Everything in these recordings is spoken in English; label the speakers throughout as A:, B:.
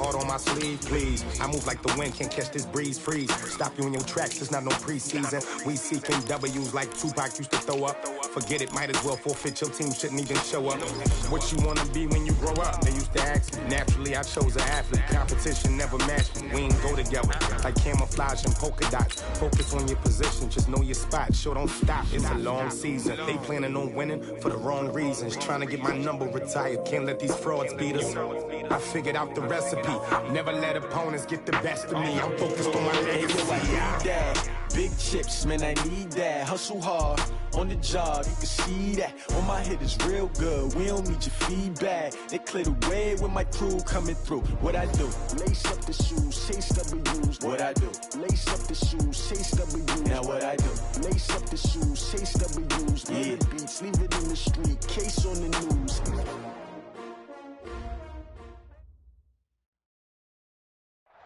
A: heart on my sleeve, please. I move like the wind, can't catch this breeze, freeze. Stop you in your tracks, it's not no preseason. We seeking W's like Tupac used to throw up. Forget it, might as well forfeit, your team shouldn't even show up. What you wanna be when you grow up? They used to ask me. Naturally, I chose an athlete. Competition never matched me. We ain't go together like camouflage and polka dots. Focus on your position, just know your spot. Sure, don't stop, it's a long season. They planning on winning for the wrong reasons. Trying to get my number retired, can't let these frauds beat us. I figured out the recipe. Never let opponents get the best of me. I'm focused on my legacy.
B: Big chips, man, I need that. Hustle hard on the job, you can see that. On my head is real good, we don't need your feedback. They clear the way with my crew coming through. What I do? Lace up the shoes, chase W's. What I do? Lace up the shoes, chase W's. Now what I do? Lace up the shoes, chase W's. Yeah, beats, leave it in the street, case on the news.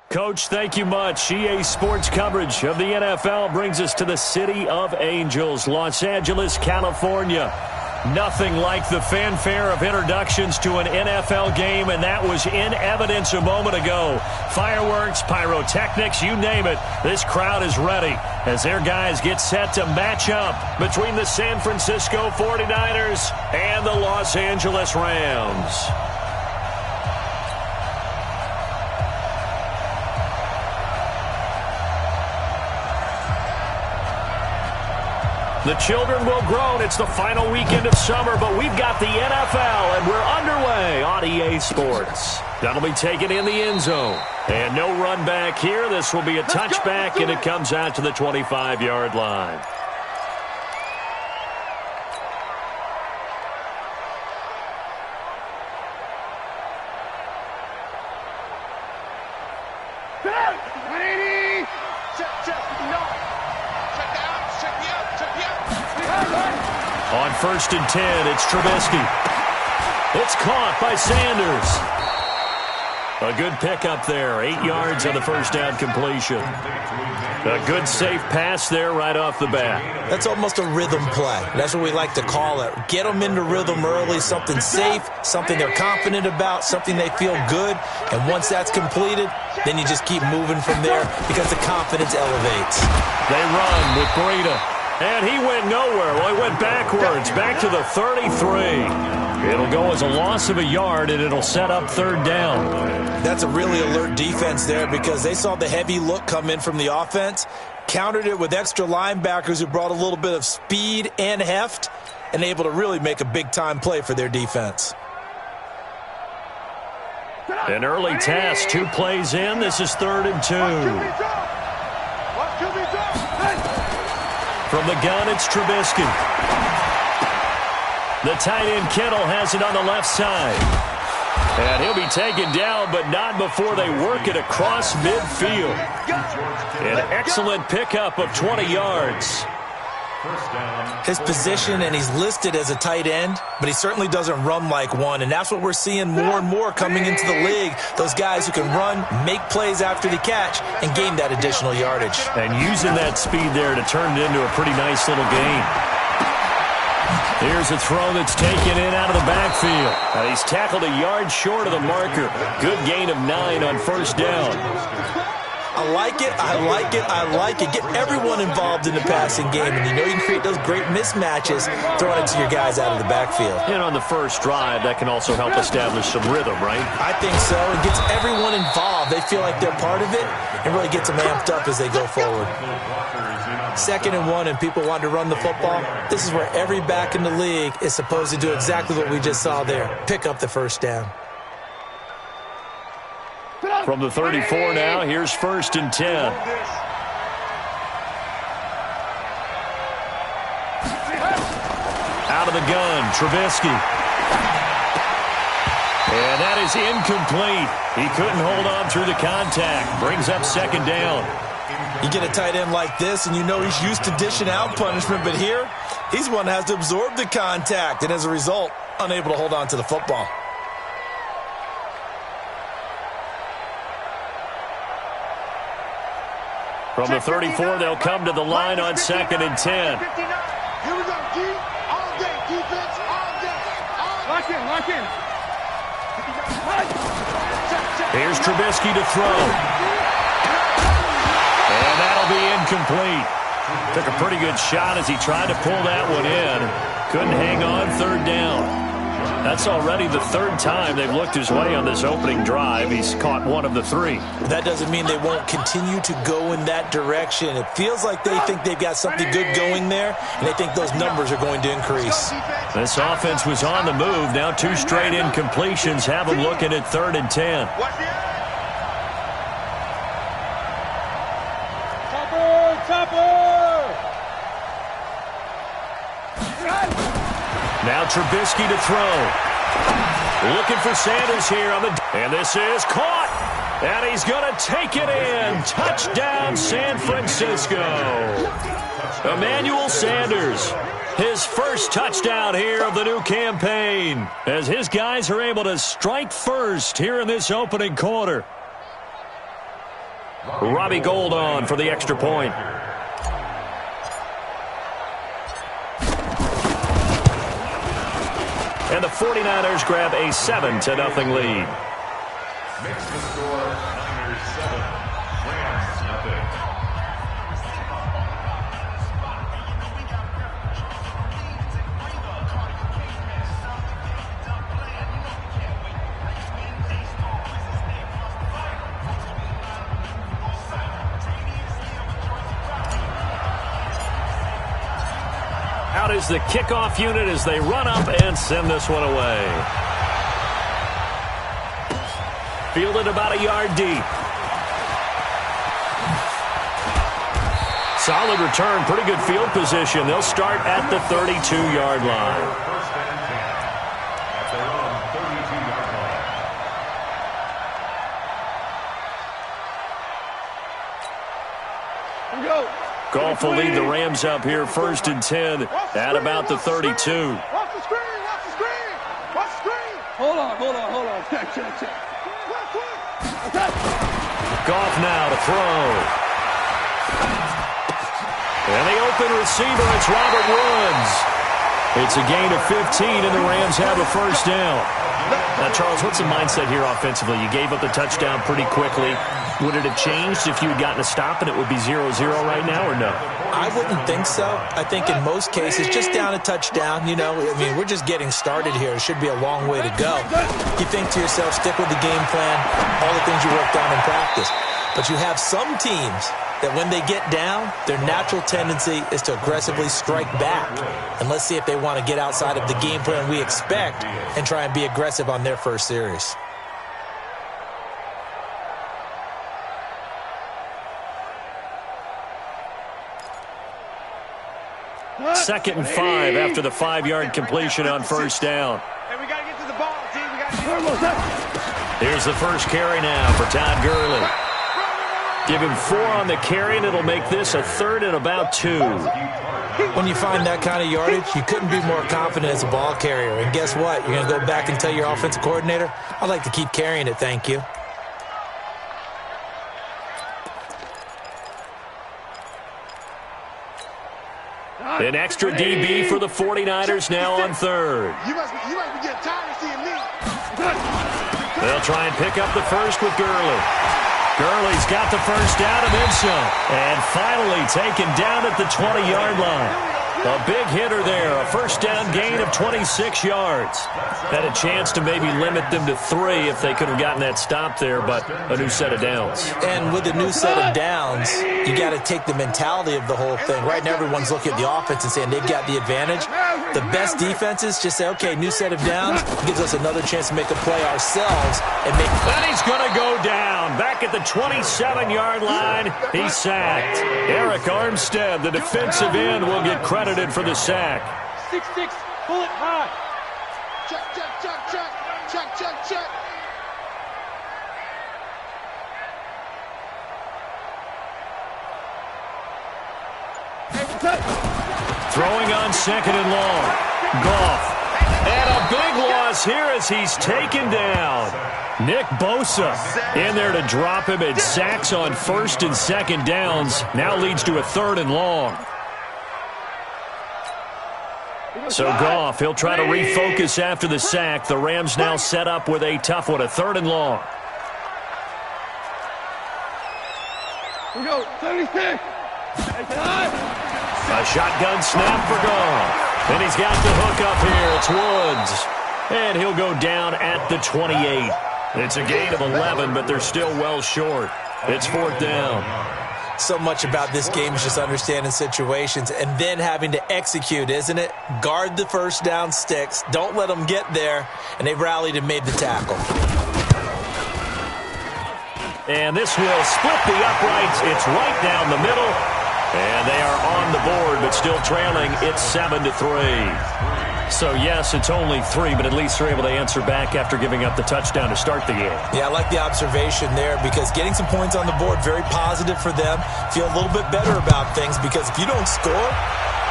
C: Coach, thank you much. EA Sports coverage of the NFL brings us to the City of Angels, Los Angeles, California. Nothing like the fanfare of introductions to an NFL game, and that was in evidence a moment ago. Fireworks, pyrotechnics, you name it. This crowd is ready as their guys get set to match up between the San Francisco 49ers and the Los Angeles Rams. The children will groan. It's the final weekend of summer, but we've got the NFL, and we're underway on EA Sports. That'll be taken in the end zone. And no run back here. This will be a touchback, and it comes out to the 25-yard line. On 1st and 10, it's Trubisky. It's caught by Sanders. A good pickup there. 8 yards on the first down completion. A good safe pass there right off the bat.
D: That's almost a rhythm play. That's what we like to call it. Get them into rhythm early, something safe, something they're confident about, something they feel good. And once that's completed, then you just keep moving from there because the confidence elevates.
C: They run with Breida. And he went nowhere. Well, he went backwards, back to the 33. It'll go as a loss of a yard, and it'll set up 3rd down.
D: That's a really alert defense there because they saw the heavy look come in from the offense, countered it with extra linebackers who brought a little bit of speed and heft, and able to really make a big-time play for their defense.
C: An early test, 2 plays in. This is 3rd and 2. From the gun, it's Trubisky. The tight end Kittle has it on the left side. And he'll be taken down, but not before they work it across midfield. An excellent pickup of 20 yards.
D: His position, and he's listed as a tight end, but he certainly doesn't run like one, and that's what we're seeing more and more coming into the league. Those guys who can run, make plays after the catch, and gain that additional yardage.
C: And using that speed there to turn it into a pretty nice little game. Here's a throw that's taken in out of the backfield. And he's tackled a yard short of the marker. Good gain of 9 on 1st down.
D: I like it, I like it, I like it. Get everyone involved in the passing game, and you know you can create those great mismatches throwing it to your guys out of the backfield.
C: And on the first drive, that can also help establish some rhythm, right?
D: I think so. It gets everyone involved. They feel like they're part of it and really gets them amped up as they go forward. 2nd and 1, and people want to run the football. This is where every back in the league is supposed to do exactly what we just saw there. Pick up the 1st down.
C: From the 34 now, here's 1st and 10. Out of the gun, Trubisky. And that is incomplete. He couldn't hold on through the contact. Brings up 2nd down.
D: You get a tight end like this, and you know he's used to dishing out punishment, but here, he's one that has to absorb the contact, and as a result, unable to hold on to the football.
C: From the 34, they'll come to the line on 2nd and 10.
E: Here we go, D. All day, defense, all day. Lock in, lock in. Check, check.
C: Here's Trubisky to throw. And that'll be incomplete. Took a pretty good shot as he tried to pull that one in. Couldn't hang on, third down. That's already the third time they've looked his way on this opening drive. He's caught one of the three.
D: That doesn't mean they won't continue to go in that direction. It feels like they think they've got something good going there, and they think those numbers are going to increase.
C: This offense was on the move. Now 2 straight incompletions have them looking at 3rd and 10. Now Trubisky to throw. Looking for Sanders here on the... And this is caught. And he's going to take it in. Touchdown, San Francisco. Emmanuel Sanders. His first touchdown here of the new campaign. As his guys are able to strike first here in this opening quarter. Robbie Gould on for the extra point. And the 49ers grab a 7-0 lead.
F: Makes the score Niners 7, Rams nothing.
C: Out is the kickoff unit as they run up and send this one away. Fielded about a yard deep. Solid return, pretty good field position. They'll start at the 32-yard line.
F: First and 10 at their own 32-yard line.
E: Here we go.
C: Goff will lead the Rams up here 1st and 10 at about the 32.
E: Watch the screen, watch the screen, watch the screen. Hold on. Check.
C: Goff now to throw. And the open receiver, it's Robert Woods. It's a gain of 15, and the Rams have a first down. Now, Charles, what's the mindset here offensively? You gave up the touchdown pretty quickly. Would it have changed if you had gotten a stop and it would be 0-0 right now, or no?
D: I wouldn't think so. I think in most cases, just down a touchdown, you know, I mean, we're just getting started here. It should be a long way to go. You think to yourself, stick with the game plan, all the things you worked on in practice. But you have some teams that when they get down, their natural tendency is to aggressively strike back. And let's see if they want to get outside of the game plan we expect and try and be aggressive on their first series.
C: Second and 5 after the 5-yard completion on first down.
E: Hey, we got to get to the ball, team. We got to
C: Here's the first carry now for Todd Gurley. Give him 4 on the carry, and it'll make this a 3rd and about 2.
D: When you find that kind of yardage, you couldn't be more confident as a ball carrier. And guess what? You're going to go back and tell your offensive coordinator, I'd like to keep carrying it, thank you.
C: An extra DB for the 49ers now on 3rd.
E: You must be getting tired of seeing me.
C: They'll try and pick up the first with Gurley. Gurley's got the first down and then some. And finally taken down at the 20-yard line. A big hitter there, a first down gain of 26 yards. Had a chance to maybe limit them to 3 if they could have gotten that stop there, but a new set of downs.
D: And with a new set of downs, you got to take the mentality of the whole thing. Right now, everyone's looking at the offense and saying they've got the advantage. The best defenses just say, okay, new set of downs gives us another chance to make a play ourselves. And
C: he's going to go down. Back at the 27-yard line, he's sacked. Eric Armstead, the defensive end, will get credited for the sack.
E: 6-6, pull it high. Check.
C: Throwing on 2nd and long. Goff. And a big loss here as he's taken down. Nick Bosa in there to drop him, and sacks on 1st and 2nd downs. Now leads to a 3rd and long. So Goff, he'll try to refocus after the sack. The Rams now set up with a tough one, a 3rd and long.
E: We go. 76.
C: A shotgun snap for Goff. And he's got the hook up here. It's Woods. And he'll go down at the 28. It's a gain of 11, but they're still well short. It's 4th down.
D: So much about this game is just understanding situations and then having to execute, isn't it? Guard the first down sticks. Don't let them get there. And they've rallied and made the tackle.
C: And this will split the uprights. It's right down the middle. And they are on the board, but still trailing. It's 7-3. So, yes, it's only 3, but at least they're able to answer back after giving up the touchdown to start the game.
D: Yeah, I like the observation there because getting some points on the board, very positive for them. Feel a little bit better about things because if you don't score,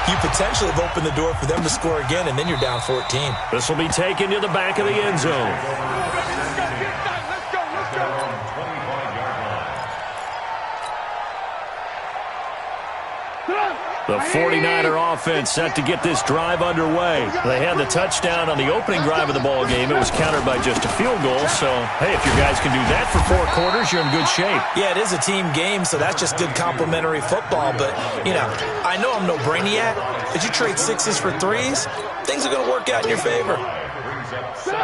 D: you potentially have opened the door for them to score again, and then you're down 14.
C: This will be taken to the back of the end zone. The 49er offense set to get this drive underway. They had the touchdown on the opening drive of the ball game. It was countered by just a field goal. So, hey, if your guys can do that for 4 quarters, you're in good shape.
D: Yeah, it is a team game, so that's just good complimentary football. But, you know, I know I'm no brainiac, but you trade 6s for 3s, things are going to work out in your favor.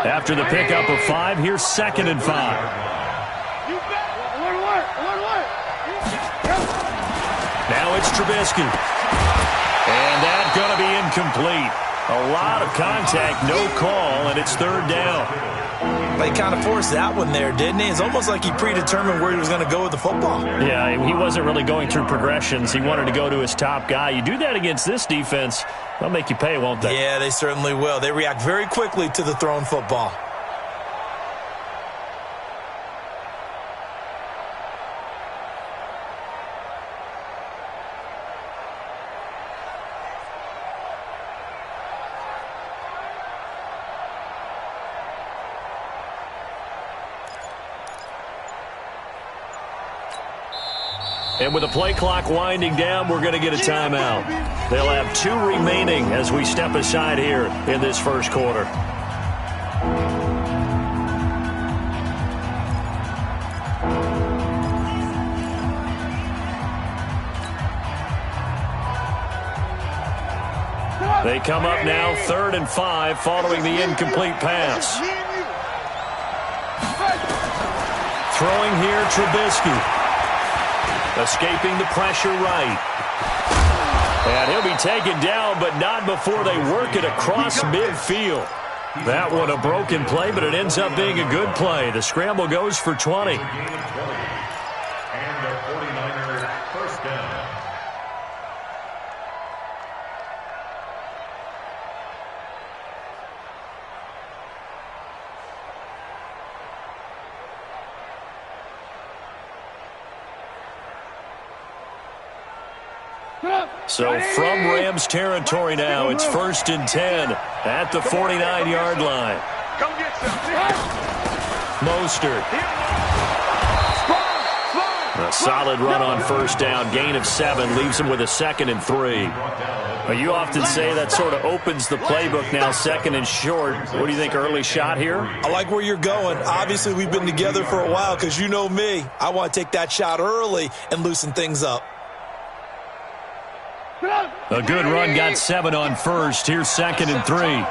C: After the pickup of 5, here's 2nd and 5. Now it's Trubisky. And that's going to be incomplete. A lot of contact, no call, and it's 3rd down.
D: They kind of forced that one there, didn't he? It's almost like he predetermined where he was going to go with the football.
C: Yeah, he wasn't really going through progressions. He wanted to go to his top guy. You do that against this defense, they'll make you pay, won't they?
D: Yeah, they certainly will. They react very quickly to the thrown football.
C: And with the play clock winding down, we're going to get a timeout. They'll have 2 remaining as we step aside here in this first quarter. They come up now 3rd and 5 following the incomplete pass. Throwing here, Trubisky. Escaping the pressure right. And he'll be taken down, but not before they work it across midfield. That one a broken play, but it ends up being a good play. The scramble goes for 20.
F: And the 49ers first down.
C: So from Rams territory now, it's 1st and 10 at the 49-yard line. Mostert. A solid run on first down. Gain of 7 leaves him with a 2nd and 3. Well, you often say that sort of opens the playbook now, 2nd and short. What do you think, early shot here?
D: I like where you're going. Obviously, we've been together for a while because you know me. I want to take that shot early and loosen things up.
C: A good run, got 7 on first. Here's 2nd and 3.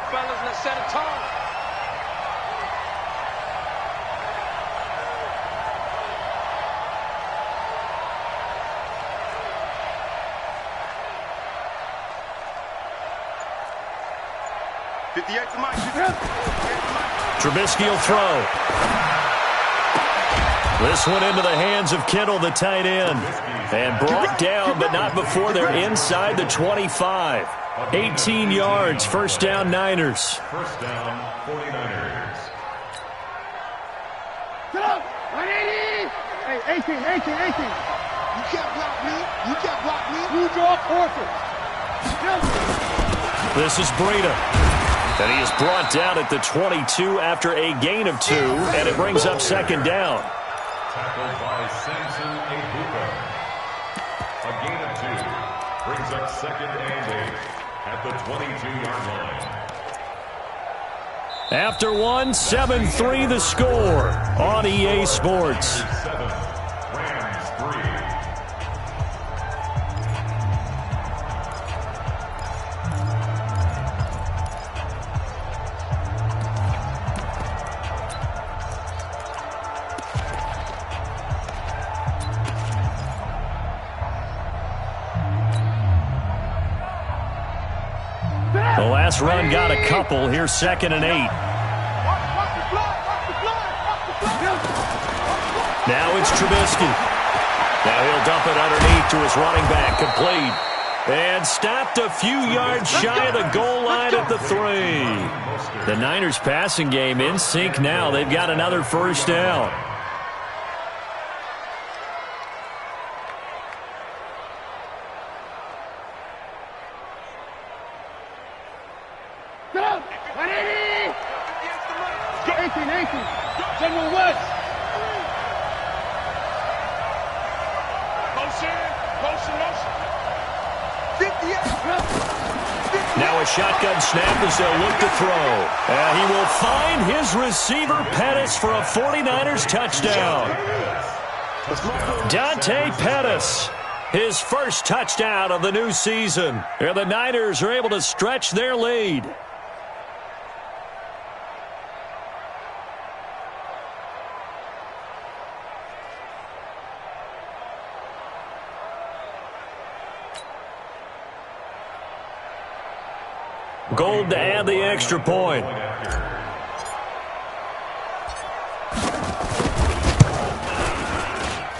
C: Trubisky will throw. This one into the hands of Kittle, the tight end. And brought down, but not before they're inside the 25. 18 yards, first down Niners.
F: First down, 49ers.
E: Hey, 18. You can't block me. You draw forfeit.
C: This is Breida. And he is brought down at the 22 after a gain of 2, and it brings up 2nd down.
F: Tackled by Samson Ebuka. A gain of 2 brings up 2nd and 8 at the 22-yard line.
C: After 1, 7-3 the score on EA Sports.
F: 7, Rams 3.
C: this run got a couple. Here's 2nd and 8. Now it's Trubisky. Now he'll dump it underneath to his running back. Complete. And stopped a few yards shy of the goal line at the 3. The Niners passing game in sync now. They've got another first down.
E: General West.
C: Now a shotgun snap as they'll look to throw. And he will find his receiver, Pettis, for a 49ers touchdown. Dante Pettis, his first touchdown of the new season. And the Niners are able to stretch their lead. Gold to add the extra point.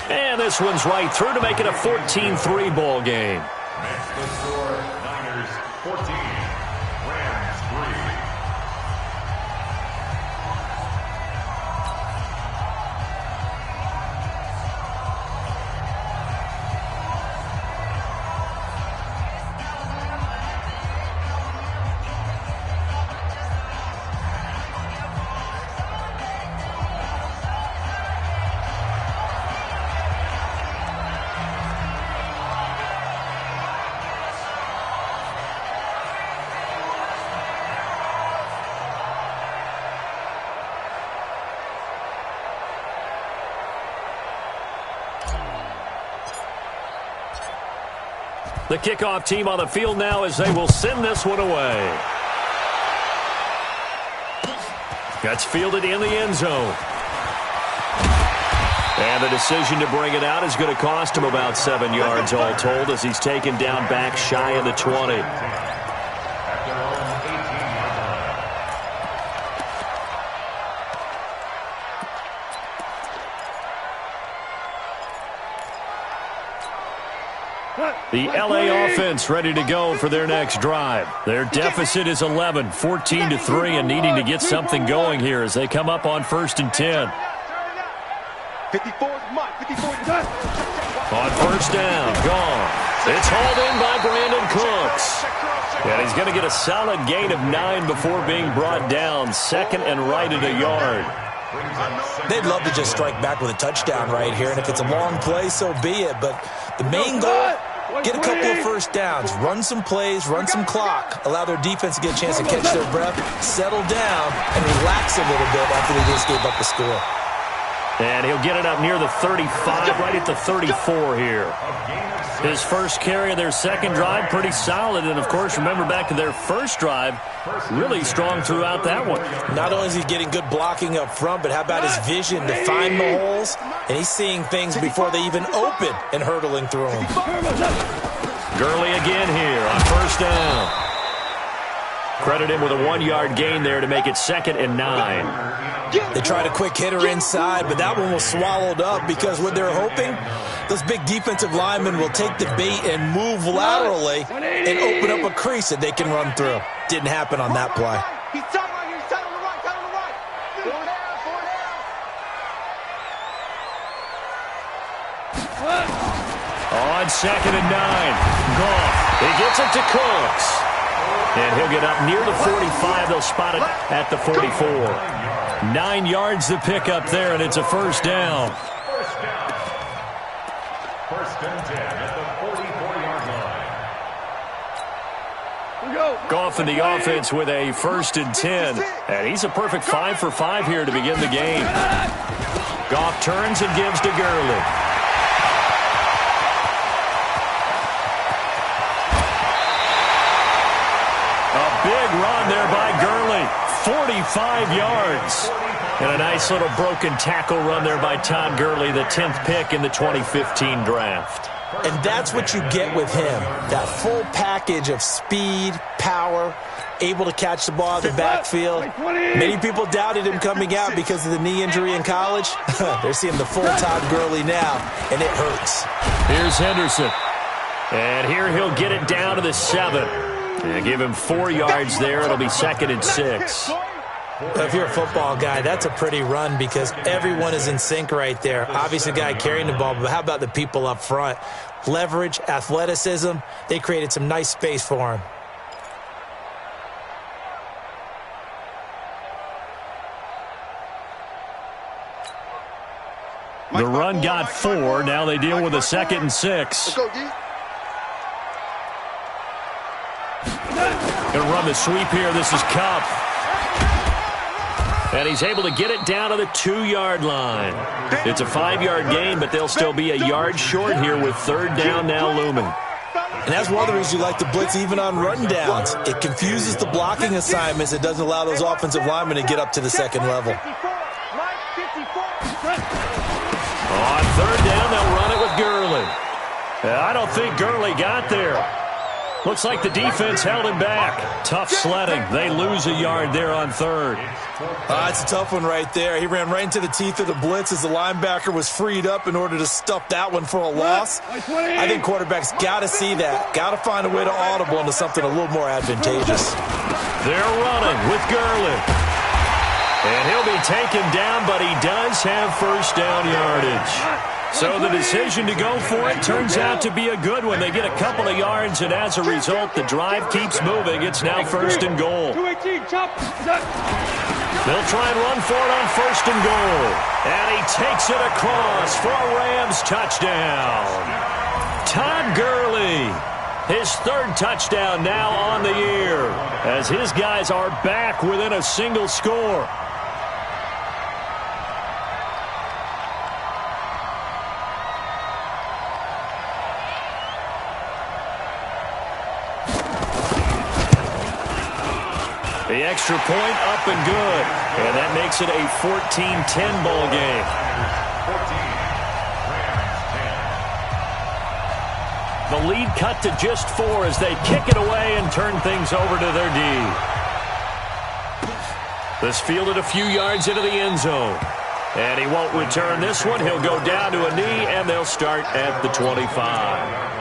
C: And this one's right through to make it a 14-3 ball game.
F: Match the score, Niners 14, Rams 3.
C: The kickoff team on the field now as they will send this one away. That's fielded in the end zone. And the decision to bring it out is going to cost him about 7 yards all told as he's taken down back shy of the 20.
F: At their own 18-yard line.
C: The LA offense ready to go for their next drive. Their deficit is 11, 14-3, and needing to get something going here as they come up on 1st and 10.
E: 54 is Mike. 54 is done.
C: On 1st down, gone. It's hauled in by Brandon Cooks. And he's going to get a solid gain of 9 before being brought down. 2nd and right at a yard.
D: They'd love to just strike back with a touchdown right here, and if it's a long play, so be it. But the main goal, get a couple of first downs, run some plays, run some clock, allow their defense to get a chance to catch their breath, settle down, and relax a little bit after they just gave up the score.
C: And he'll get it up near the 35, right at the 34 here. His first carry of their second drive, pretty solid. And, of course, remember back to their first drive, really strong throughout that one.
D: Not only is he getting good blocking up front, but how about his vision to find the holes? And he's seeing things before they even open and hurdling through them.
C: Gurley again here on 1st down. Credit him with a 1-yard gain there to make it 2nd and 9.
D: They tried a quick hitter inside, but that one was swallowed up because what they're hoping, those big defensive linemen will take the bait and move laterally and open up a crease that they can run through. Didn't happen on that play.
E: He's tight right here. He's tight on the right. Tight on the right. 4 down.
C: 4 down. On 2nd and 9. Goff. He gets it to Cooks. And he'll get up near the 45. They'll spot it at the 44. 9 yards to pick up there, and it's a first down.
F: First down. 1st and 10 at the 44-yard line.
C: Goff in the offense with a 1st and 10. And he's a perfect 5 for 5 here to begin the game. Goff turns and gives to Gurley. A big run there by Gurley. 45 yards. And a nice little broken tackle run there by Todd Gurley, the 10th pick in the 2015 draft.
D: And that's what you get with him, that full package of speed, power, able to catch the ball out of the backfield. Many people doubted him coming out because of the knee injury in college. They're seeing the full Todd Gurley now, and it hurts.
C: Here's Henderson. And here he'll get it down to the 7. And give him 4 yards there. It'll be 2nd and 6.
D: If you're a football guy, that's a pretty run because everyone is in sync right there. Obviously, the guy carrying the ball, but how about the people up front? Leverage, athleticism, they created some nice space for him.
C: The run got 4. Now they deal with a 2nd and 6. Going to run the sweep here. This is Kupp. And he's able to get it down to the 2-yard line. It's a 5-yard gain, but they'll still be a yard short here with 3rd down now looming.
D: And that's one of the reasons you like to blitz even on run downs. It confuses the blocking assignments. It doesn't allow those offensive linemen to get up to the 2nd level.
C: On 3rd down, they'll run it with Gurley. I don't think Gurley got there. Looks like the defense held him back. Tough sledding. They lose a yard there on 3rd.
D: It's a tough one right there. He ran right into the teeth of the blitz as the linebacker was freed up in order to stuff that one for a loss. I think quarterbacks got to see that. Got to find a way to audible into something a little more advantageous.
C: They're running with Gurley. And he'll be taken down, but he does have 1st down yardage. So the decision to go for it turns out to be a good one. They get a couple of yards, and as a result, the drive keeps moving. It's now 1st and goal. They'll try and run for it on 1st and goal. And he takes it across for a Rams touchdown. Todd Gurley, his 3rd touchdown now on the year, as his guys are back within a single score. The extra point up and good. And that makes it a 14-10 ball game. 14, the lead cut to just 4 as they kick it away and turn things over to their D. This fielded a few yards into the end zone. And he won't return this one. He'll go down to a knee, and they'll start at the 25.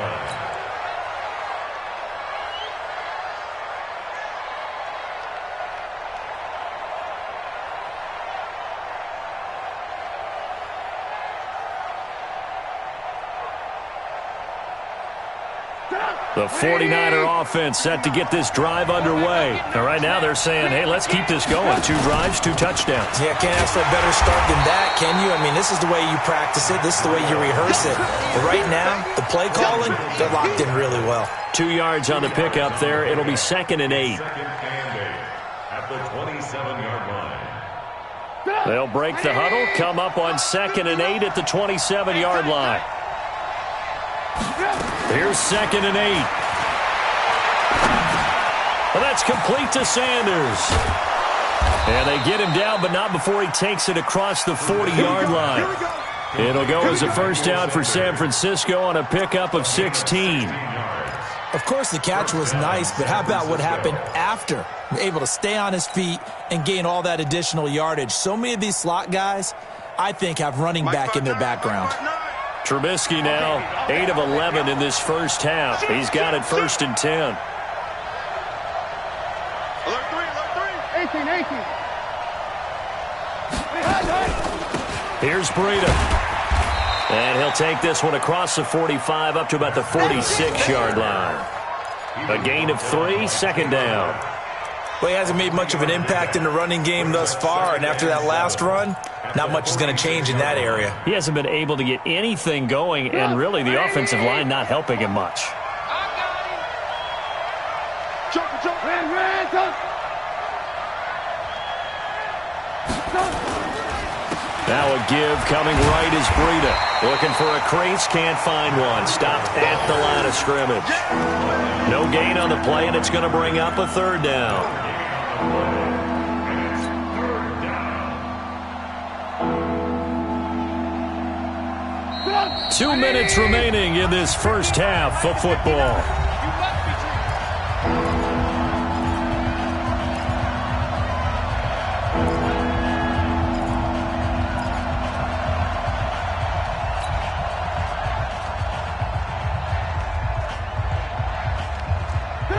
C: The 49er offense set to get this drive underway. And right now they're saying, hey, let's keep this going. 2 drives, 2 touchdowns.
D: Yeah, can't ask for a better start than that, can you? I mean, this is the way you practice it. This is the way you rehearse it. But right now, the play calling, they're locked in really well.
C: 2 yards on the pickup there. It'll be 2nd and 8.
F: At the 27-yard line.
C: They'll break the huddle, come up on 2nd and 8 at the 27-yard line. Here's 2nd and 8. Well, that's complete to Sanders. And they get him down, but not before he takes it across the 40-yard line. It'll go as a 1st down for San Francisco on a pickup of 16.
D: Of course, the catch was nice, but how about what happened after? Able to stay on his feet and gain all that additional yardage. So many of these slot guys, I think, have running back in their background.
C: Trubisky now, 8 of 11 in this first half. He's got it 1st and 10.
E: Alert 3. 18.
C: Here's Breida. And he'll take this one across the 45 up to about the 46-yard line. A gain of 3, 2nd down.
D: Well, he hasn't made much of an impact in the running game thus far, and after that last run, not much is going to change in that area.
C: He hasn't been able to get anything going, and really the offensive line not helping him much. Now a give coming right is Breida. Looking for a crease, can't find one. Stopped at the line of scrimmage. No gain on the play, and it's going to bring up a 3rd down. 2 minutes remaining in this first half of football.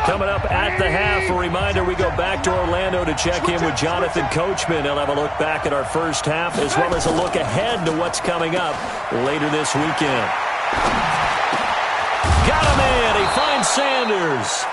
C: Coming up at the half, a reminder, we go back to Orlando to check in with Jonathan Coachman. He'll have a look back at our first half as well as a look ahead to what's coming up later this weekend. Got him in. He finds Sanders.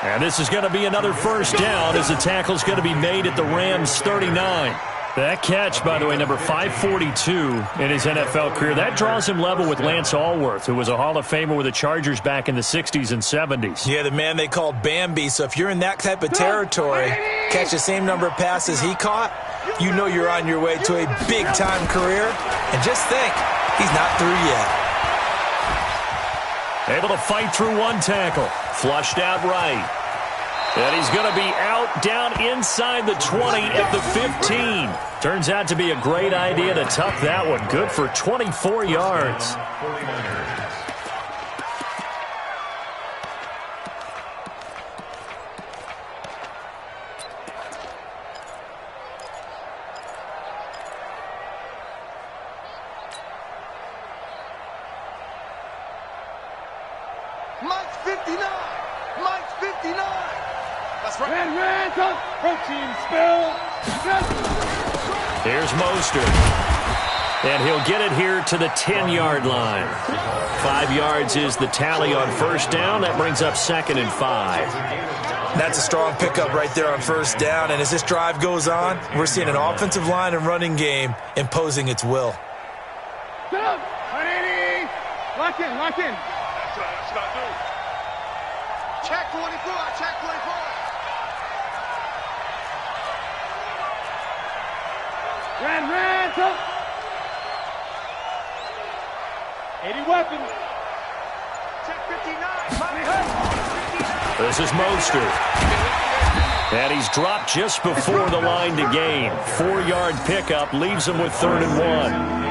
C: And this is going to be another first down as the tackle's going to be made at the Rams' 39. That catch, by the way, number 542 in his NFL career, that draws him level with Lance Allworth, who was a Hall of Famer with the Chargers back in the 60s and 70s.
D: Yeah, the man they called Bambi. So if you're in that type of territory, catch the same number of passes he caught, you know you're on your way to a big-time career. And just think, he's not through yet.
C: Able to fight through one tackle. Flushed out right. And he's going to be out down inside the 20 at the 15. Turns out to be a great idea to tuck that one. Good for 24 yards.
E: Mike's 59. Mike's 59. That's right. Ran, protein spill.
C: Here's Mostert. And he'll get it here to the 10-yard line. 5 yards is the tally on first down. That brings up 2nd and 5.
D: That's a strong pickup right there on first down. And as this drive goes on, we're seeing an offensive line and running game imposing its will.
E: Get up. 180. Lock in, lock in. That's what I do. Check 24, check 24. Ran, up. 80 weapons. Check 59.
C: This is Mostert. And he's dropped just before the line to gain. 4-yard pickup leaves him with 3rd and 1.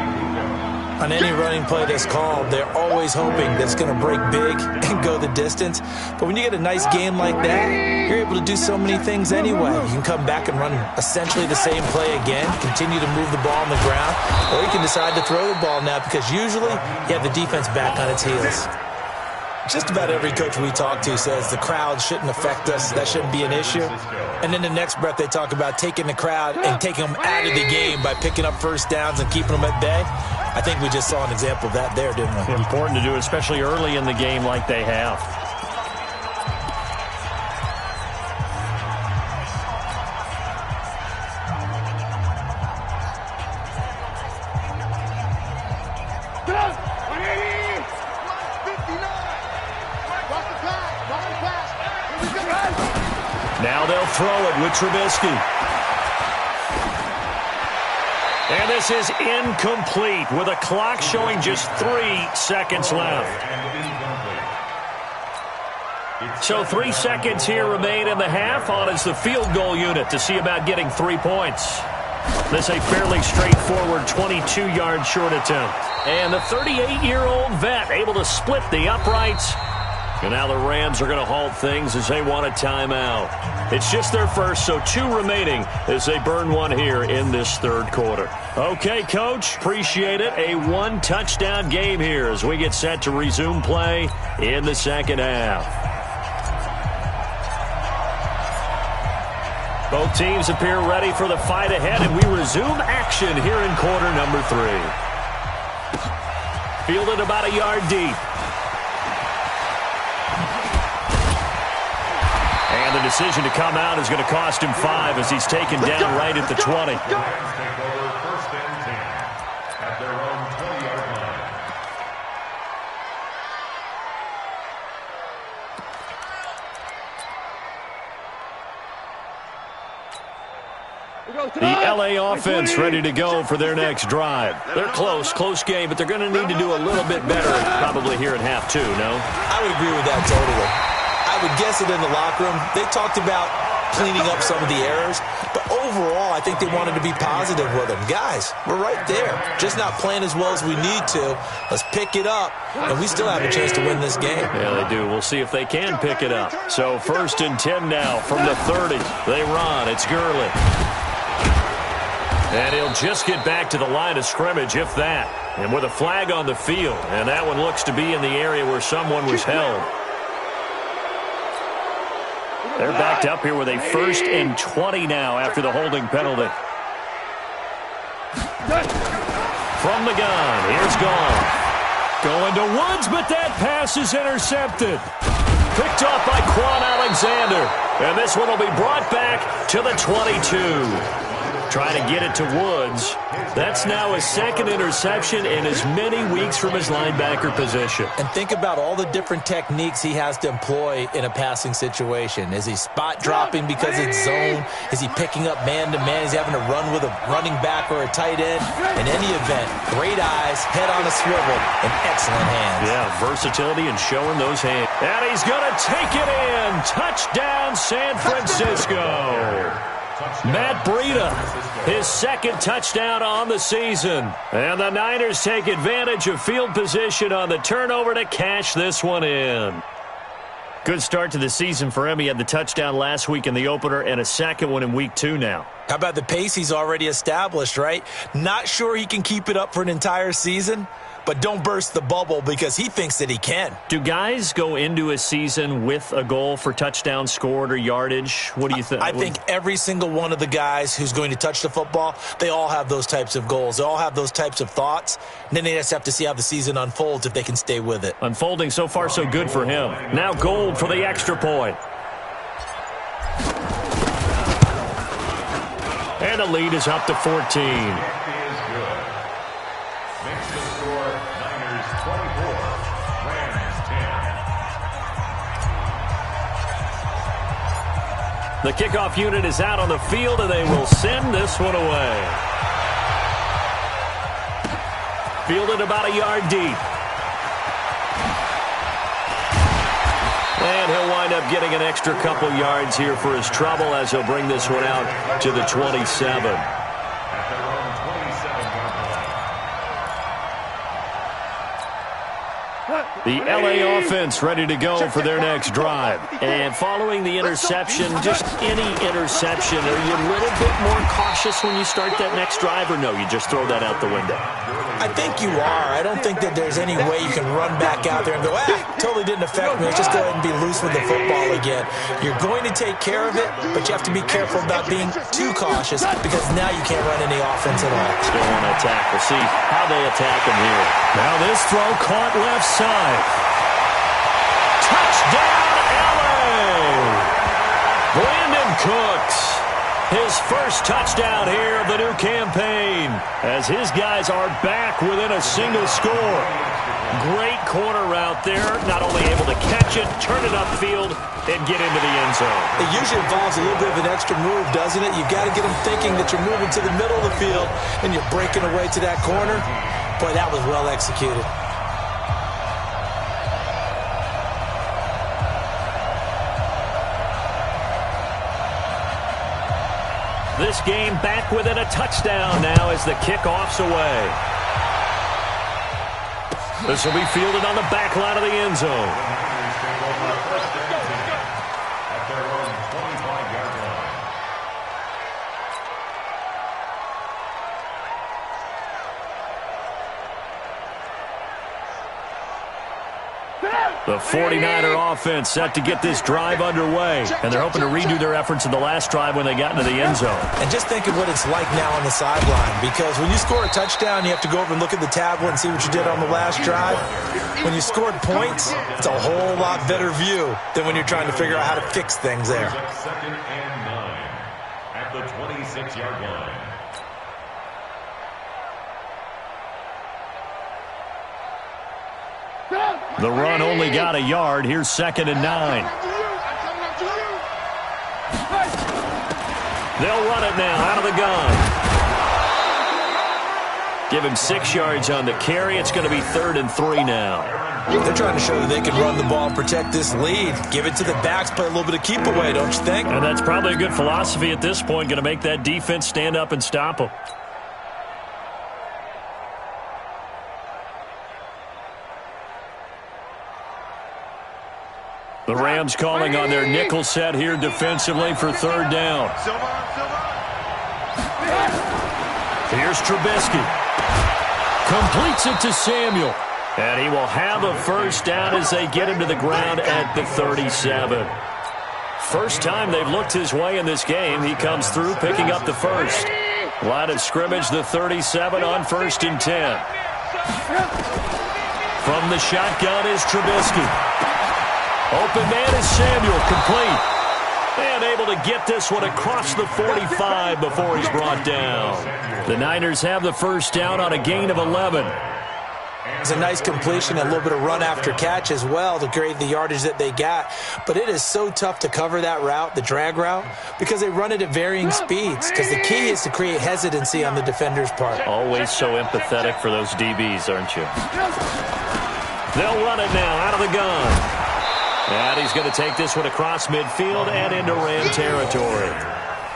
D: On any running play that's called, they're always hoping that it's going to break big and go the distance. But when you get a nice game like that, you're able to do so many things anyway. You can come back and run essentially the same play again, continue to move the ball on the ground, or you can decide to throw the ball now because usually you have the defense back on its heels. Just about every coach we talk to says the crowd shouldn't affect us. That shouldn't be an issue. And then the next breath they talk about taking the crowd and taking them out of the game by picking up first downs and keeping them at bay. I think we just saw an example of that there, didn't we?
C: Important to do, especially early in the game like they have. Now they'll throw it with Trubisky. And this is incomplete with a clock showing just 3 seconds left. So 3 seconds here remain in the half. On is the field goal unit to see about getting 3 points. This a fairly straightforward 22-yard short attempt. And the 38-year-old vet able to split the uprights. And now the Rams are going to halt things as they want a timeout. It's just their first, so 2 remaining as they burn one here in this 3rd quarter. Okay, Coach, appreciate it. A 1-touchdown game here as we get set to resume play in the 2nd half. Both teams appear ready for the fight ahead, and we resume action here in quarter number 3. Fielded about a yard deep. And the decision to come out is going to cost him 5 as he's taken down right at the 20. The LA offense ready to go for their next drive. They're close game, but they're going to need to do a little bit better probably here at half 2, no?
D: I would agree with that totally. I would guess it in the locker room. They talked about cleaning up some of the errors. But overall, I think they wanted to be positive with him. Guys, we're right there. Just not playing as well as we need to. Let's pick it up, and we still have a chance to win this game.
C: Yeah, they do. We'll see if they can pick it up. So 1st and 10 now from the 30. They run. It's Gurley. And he'll just get back to the line of scrimmage, if that. And with a flag on the field. And that one looks to be in the area where someone was held. They're backed up here with a 1st and 20 now after the holding penalty. From the gun, here's Goff. Going to Woods, but that pass is intercepted. Picked off by Quan Alexander. And this one will be brought back to the 22. Trying to get it to Woods. That's now his 2nd interception in as many weeks from his linebacker position.
D: And think about all the different techniques he has to employ in a passing situation. Is he spot dropping because it's zone? Is he picking up man-to-man? Is he having to run with a running back or a tight end? In any event, great eyes, head on a swivel, and excellent hands.
C: Yeah, versatility and showing those hands. And he's going to take it in. Touchdown, San Francisco. Matt Breida, his 2nd touchdown on the season. And the Niners take advantage of field position on the turnover to cash this one in. Good start to the season for him. He had the touchdown last week in the opener and a 2nd one in week 2 now.
D: How about the pace he's already established, right? Not sure he can keep it up for an entire season, but don't burst the bubble because he thinks that he can.
C: Do guys go into a season with a goal for touchdown scored or yardage? What do you think?
D: I think every single one of the guys who's going to touch the football, they all have those types of goals. They all have those types of thoughts. And then they just have to see how the season unfolds if they can stay with it.
C: Unfolding so far so good for him. Now Gold for the extra point. And the lead is up to 14. The kickoff unit is out on the field, and they will send this one away. Fielded about a yard deep. And he'll wind up getting an extra couple yards here for his trouble as he'll bring this one out to the 27. The LA offense ready to go for their next drive. And following the interception, just any interception, are you a little bit more cautious when you start that next drive, or no, you just throw that out the window?
D: I think you are. I don't think that there's any way you can run back out there and go, totally didn't affect me. Let's just go ahead and be loose with the football again. You're going to take care of it, but you have to be careful about being too cautious because now you can't run any offense at all.
C: Still want to attack. We'll see how they attack him here. Now this throw caught left side. Touchdown, LA! Brandon Cooks. His first touchdown here of the new campaign as his guys are back within a single score. Great corner route there. Not only able to catch it, turn it upfield, and get into the end zone.
D: It usually involves a little bit of an extra move, doesn't it? You've got to get them thinking that you're moving to the middle of the field and you're breaking away to that corner. Boy, that was well executed.
C: This game back within a touchdown now as the kickoff's away. This will be fielded on the back line of the end zone. The 49er offense set to get this drive underway. And they're hoping to redo their efforts in the last drive when they got into the end zone.
D: And just think of what it's like now on the sideline. Because when you score a touchdown, you have to go over and look at the tablet and see what you did on the last drive. When you scored points, it's a whole lot better view than when you're trying to figure out how to fix things there.
F: 2nd and 9 at the 26-yard line.
C: The run only got a yard. Here's 2nd and 9. They'll run it now out of the gun. Give him 6 yards on the carry. It's going to be 3rd and 3 now.
D: They're trying to show that they can run the ball and protect this lead. Give it to the backs, play a little bit of keep away, don't you think?
C: And that's probably a good philosophy at this point, going to make that defense stand up and stop them. The Rams calling on their nickel set here defensively for 3rd down. Here's Trubisky. Completes it to Samuel. And he will have a 1st down as they get him to the ground at the 37. First time they've looked his way in this game. He comes through picking up the 1st. Line of scrimmage, the 37 on 1st and 10. From the shotgun is Trubisky. Open man is Samuel, complete. And able to get this one across the 45 before he's brought down. The Niners have the 1st down on a gain of 11.
D: It's a nice completion, a little bit of run after catch as well to create the yardage that they got. But it is so tough to cover that route, the drag route, because they run it at varying speeds. Because the key is to create hesitancy on the defender's part.
C: Always so empathetic for those DBs, aren't you? They'll run it now out of the gun. And he's going to take this one across midfield and into Ram territory.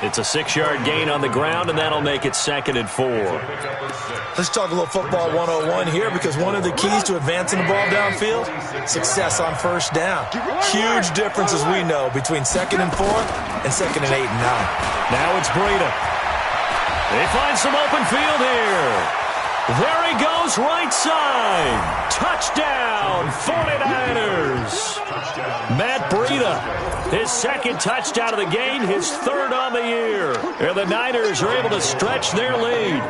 C: It's a 6-yard gain on the ground, and that'll make it 2nd and 4.
D: Let's talk a little football 101 here, because one of the keys to advancing the ball downfield, success on 1st down. Huge difference, as we know, between 2nd and 4 and 2nd and 8 and 9.
C: Now it's Breida. They find some open field here. There he goes, right side. Touchdown, 49ers. Matt Breida, his 2nd touchdown of the game, his 3rd on the year. And the Niners are able to stretch their lead.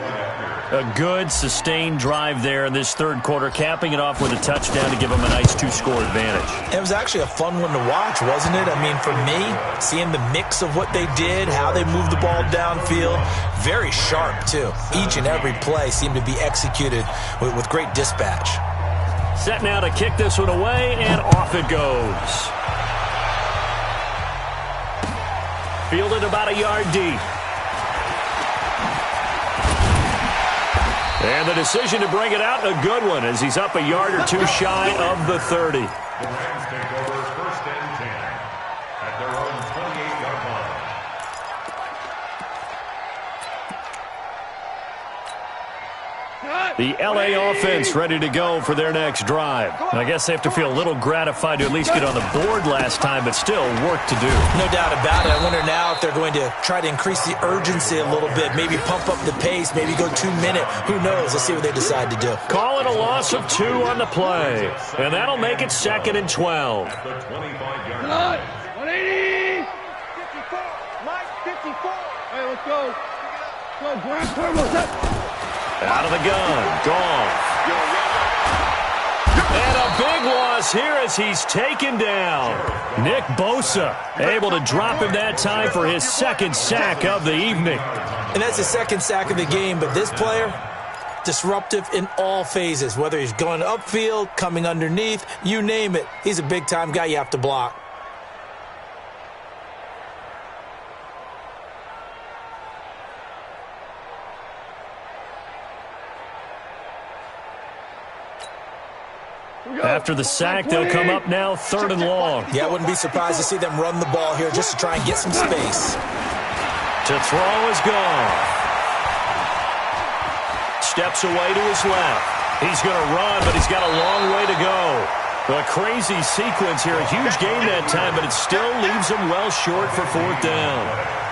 C: A good, sustained drive there in this 3rd quarter, capping it off with a touchdown to give them a nice 2-score advantage.
D: It was actually a fun one to watch, wasn't it? I mean, for me, seeing the mix of what they did, how they moved the ball downfield, very sharp, too. Each and every play seemed to be executed with great dispatch.
C: Set now to kick this one away, and off it goes. Fielded about a yard deep. And the decision to bring it out, a good one, as he's up a yard or 2 shy of the 30.
F: The Rams take over 1st and 10 at their own 28-yard line.
C: The L.A. offense ready to go for their next drive. I guess they have to feel a little gratified to at least get on the board last time, but still work to do.
D: No doubt about it. I wonder now if they're going to try to increase the urgency a little bit, maybe pump up the pace, maybe go 2-minute. Who knows? Let's see what they decide to do.
C: Call it a loss of 2 on the play, and that'll make it 2nd and 12.
F: At the 25-yard line.
E: 180. 54. Mike, 54. Hey, let's go. Go, Grant. Turbo's up.
C: Out of the gun, Goff. And a big loss here as he's taken down. Nick Bosa able to drop him that time for his 2nd sack of the evening.
D: And that's his 2nd sack of the game, but this player, disruptive in all phases, whether he's going upfield, coming underneath, you name it. He's a big-time guy you have to block.
C: After the sack, they'll come up now 3rd and long.
D: Yeah, I wouldn't be surprised to see them run the ball here just to try and get some space.
C: To throw is gone. Steps away to his left. He's going to run, but he's got a long way to go. A crazy sequence here. A huge game that time, but it still leaves him well short for 4th down.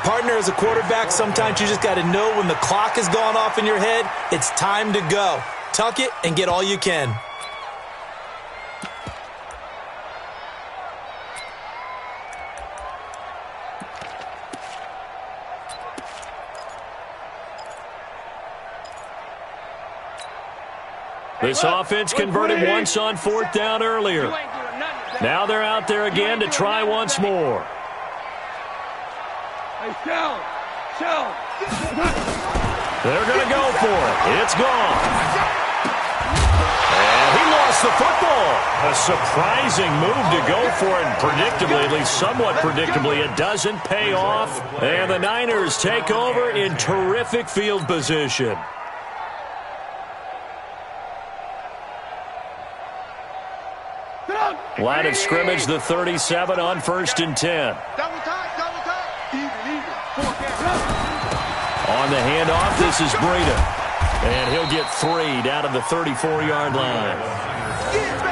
D: Partner, as a quarterback, sometimes you just got to know when the clock has gone off in your head, it's time to go. Tuck it and get all you can.
C: This offense converted once on 4th down earlier. Now they're out there again to try once more. They're going to go for it. It's gone. And he lost the football. A surprising move to go for it. Predictably, at least somewhat predictably, it doesn't pay off. And the Niners take over in terrific field position. Line of scrimmage, the 37 on 1st and 10.
E: Double time, double time. Even.
C: On the handoff, this is Breida. And he'll get 3 down to the 34-yard line.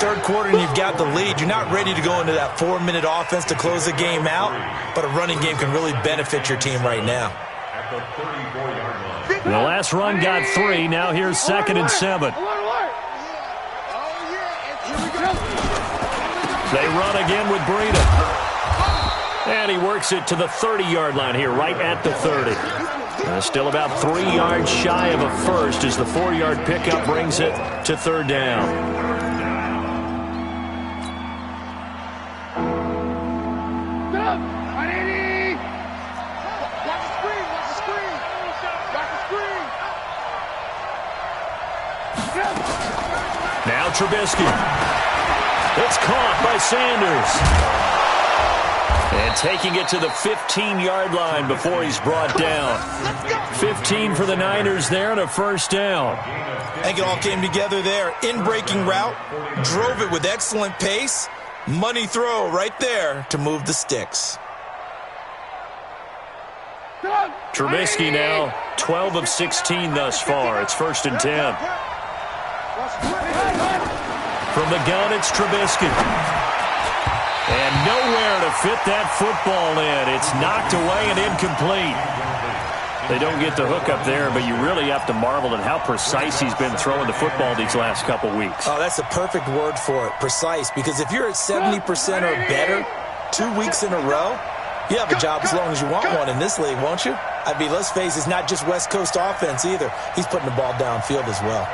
D: Third quarter and you've got the lead. You're not ready to go into that 4-minute offense to close the game out, but a running game can really benefit your team right now.
F: At the 34-yard line.
C: The last run got 3. Now here's 2nd and 7. They run again with Breida. And he works it to the 30-yard line here, right at the 30. Still about 3 yards shy of a first as the 4-yard pickup brings it to 3rd down. Now Trubisky. It's caught by Sanders. And taking it to the 15-yard line before he's brought down. 15 for the Niners there and a 1st down.
D: I think it all came together there. In-breaking route, drove it with excellent pace. Money throw right there to move the sticks.
C: Trubisky now 12 of 16 thus far. It's 1st and 10. From the gun, it's Trubisky. And nowhere to fit that football in. It's knocked away and incomplete. They don't get the hook up there, but you really have to marvel at how precise he's been throwing the football these last couple weeks.
D: Oh, that's the perfect word for it, precise. Because if you're at 70% or better 2 weeks in a row, you have a job as long as you want one in this league, won't you? I mean, let's face it, it's not just West Coast offense either. He's putting the ball downfield as well.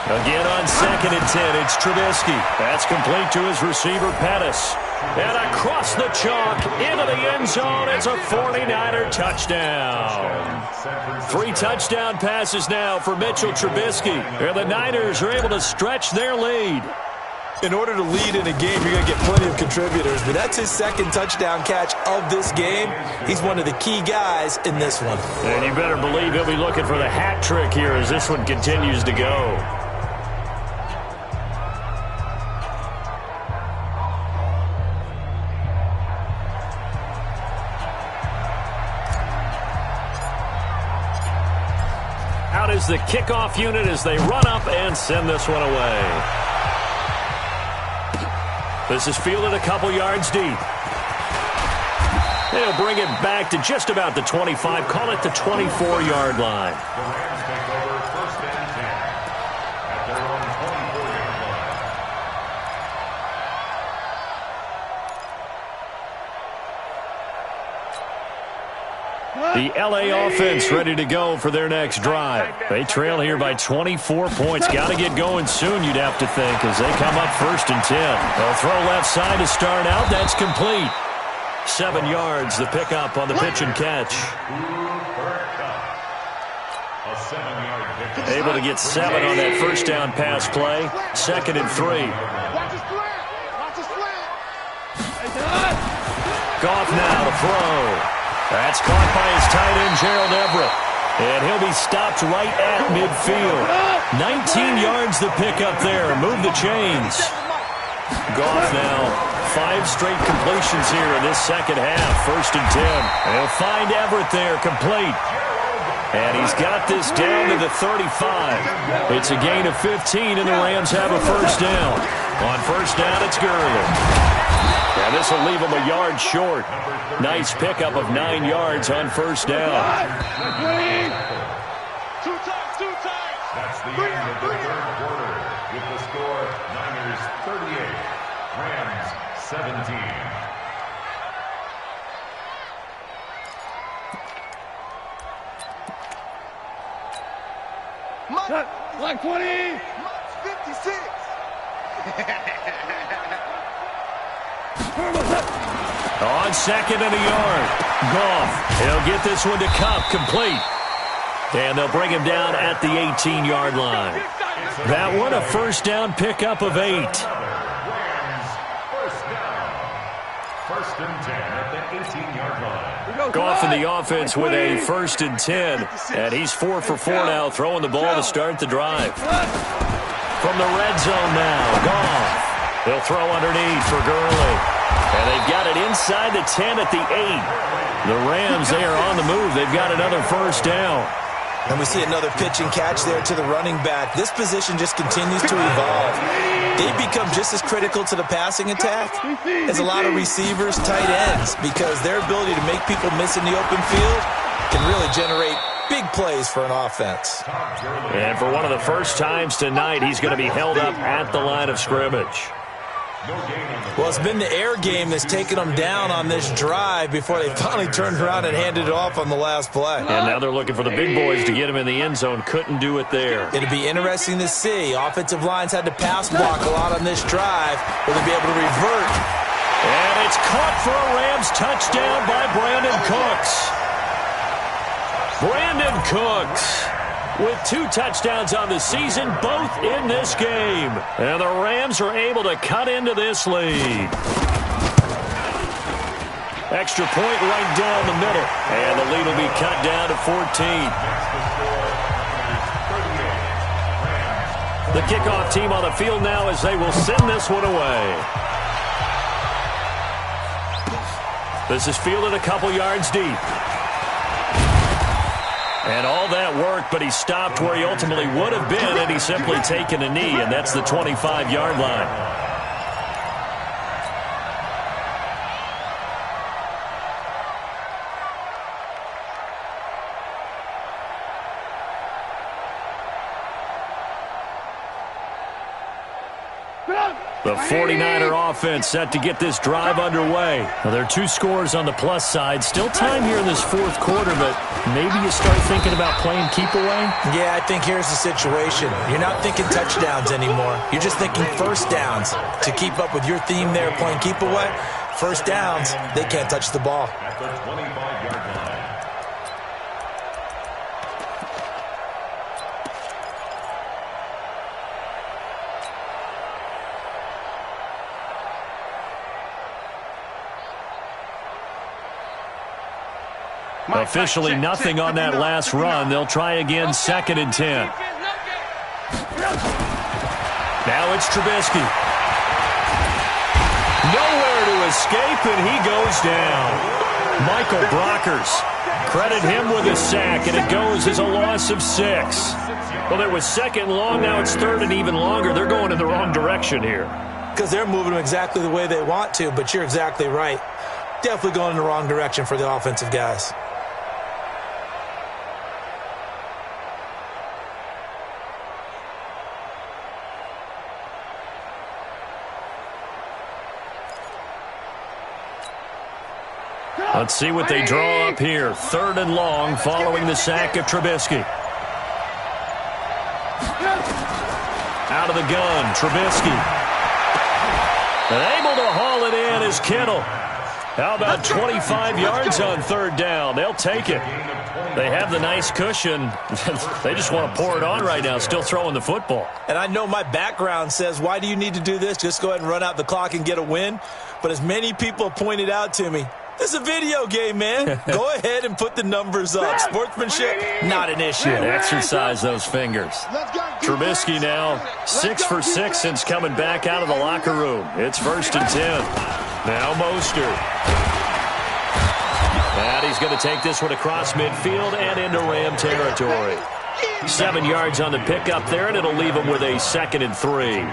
C: Again on 2nd and 10, it's Trubisky. That's complete to his receiver, Pettis. And across the chalk, into the end zone, it's a 49er touchdown. 3 touchdown passes now for Mitchell Trubisky. And the Niners are able to stretch their lead.
D: In order to lead in a game, you're going to get plenty of contributors, but that's his 2nd touchdown catch of this game. He's one of the key guys in this one.
C: And you better believe he'll be looking for the hat trick here as this one continues to go. Out is the kickoff unit as they run up and send this one away. This is fielded a couple yards deep. They'll bring it back to just about the 25, call it the 24-yard line.
F: The Rams take over 1st and 10 at their own 24-yard line.
C: The L.A. offense ready to go for their next drive. They trail here by 24 points. Got to get going soon, you'd have to think, as they come up 1st and 10. They'll throw left side to start out. That's complete. 7 yards, the pickup on the pitch and catch.
F: A 7-yard pickup.
C: Able to get 7 on that 1st down pass play. 2nd and 3. Goff now to throw. That's caught by his tight end, Gerald Everett. And he'll be stopped right at midfield. 19 yards the pickup there. Move the chains. Goff now 5 straight completions here in this second half. 1st and 10. They'll find Everett there, complete. And he's got this down to the 35. It's a gain of 15, and the Rams have a 1st down. On 1st down, it's Gurley. And this will leave him a yard short. Nice pickup of 9 yards on 1st down.
E: Two times.
F: That's the end of the 3rd quarter with the score Niners 38, Rams 17.
E: Like 20. 56.
C: On 2nd and a yard. Goff. He'll get this one to Kupp, complete. And they'll bring him down at the 18-yard line. That one a 1st down pickup of 8.
F: Rams 1st down. 1st and 10 at the 18-yard line.
C: Goff in the offense with a 1st and 10. And he's 4 for 4 now, throwing the ball to start the drive. From the red zone now, Goff. He'll throw underneath for Gurley. And they've got it inside the 10 at the 8. The Rams, they are on the move. They've got another 1st down.
D: And we see another pitch and catch there to the running back. This position just continues to evolve. They've become just as critical to the passing attack as a lot of receivers, tight ends, because their ability to make people miss in the open field can really generate big plays for an offense.
C: And for one of the first times tonight, he's going to be held up at the line of scrimmage.
D: Well, it's been the air game that's taken them down on this drive before they finally turned around and handed it off on the last play.
C: And now they're looking for the big boys to get him in the end zone. Couldn't do it there.
D: It'll be interesting to see. Offensive lines had to pass block a lot on this drive. Will they be able to revert?
C: And it's caught for a Rams touchdown by Brandon Cooks. Brandon Cooks with 2 touchdowns on the season, both in this game. And the Rams are able to cut into this lead. Extra point right down the middle. And the lead will be cut down to 14. The kickoff team on the field now as they will send this one away. This is fielded a couple yards deep. And all that worked, but he stopped where he ultimately would have been, and he's simply taken a knee, and that's the 25-yard line. The 49er offense set to get this drive underway. Well, there are 2 scores on the plus side. Still time here in this 4th quarter, but maybe you start thinking about playing keep away?
D: Yeah, I think here's the situation. You're not thinking touchdowns anymore. You're just thinking 1st downs. To keep up with your theme there, playing keep away, 1st downs, they can't touch the ball.
F: At the 25-yard line.
C: Officially nothing on that last run. They'll try again, 2nd and 10. Now it's Trubisky. Nowhere to escape, and he goes down. Michael Brockers. Credit him with a sack, and it goes as a loss of 6. Well, it was 2nd long. Now it's 3rd and even longer. They're going in the wrong direction here.
D: Because they're moving them exactly the way they want to, but you're exactly right. Definitely going in the wrong direction for the offensive guys.
C: Let's see what they draw up here. 3rd and long following the sack of Trubisky. Out of the gun, Trubisky. And able to haul it in is Kittle. How about 25 yards on 3rd down? They'll take it. They have the nice cushion. They just want to pour it on right now, still throwing the football.
D: And I know my background says, why do you need to do this? Just go ahead and run out the clock and get a win. But as many people pointed out to me, this is a video game, man. Go ahead and put the numbers up. Sportsmanship, not an issue.
C: Exercise those fingers. Trubisky now 6 for 6 since coming back out of the locker room. It's 1st and 10. Now Mostert. And he's going to take this one across midfield and into Ram territory. 7 yards on the pickup there, and it'll leave him with a 2nd and 3.